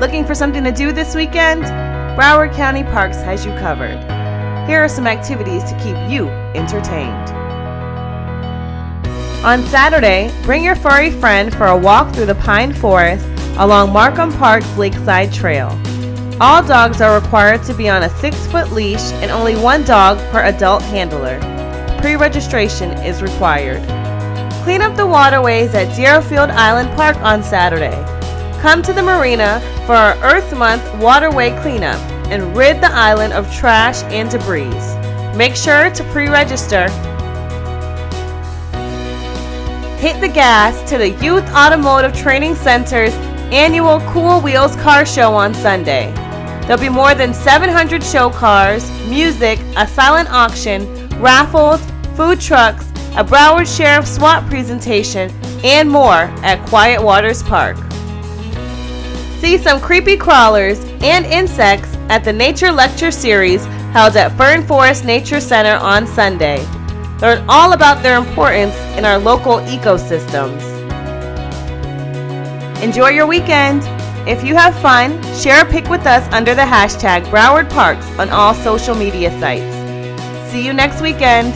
Looking for something to do this weekend? Broward County Parks has you covered. Here are some activities to keep you entertained. On Saturday, bring your furry friend for a walk through the pine forest along Markham Park's Lakeside Trail. All dogs are required to be on a 6-foot leash and only one dog per adult handler. Pre-registration is required. Clean up the waterways at Deerfield Island Park on Saturday. Come to the marina for our Earth Month waterway cleanup and rid the island of trash and debris. Make sure to pre-register. Hit the gas to the Youth Automotive Training Center's annual Cool Wheels Car Show on Sunday. There'll be more than 700 show cars, music, a silent auction, raffles, food trucks, a Broward Sheriff SWAT presentation, and more at Quiet Waters Park. See some creepy crawlers and insects at the Nature Lecture Series held at Fern Forest Nature Center on Sunday. Learn all about their importance in our local ecosystems. Enjoy your weekend. If you have fun, share a pic with us under the hashtag Broward Parks on all social media sites. See you next weekend.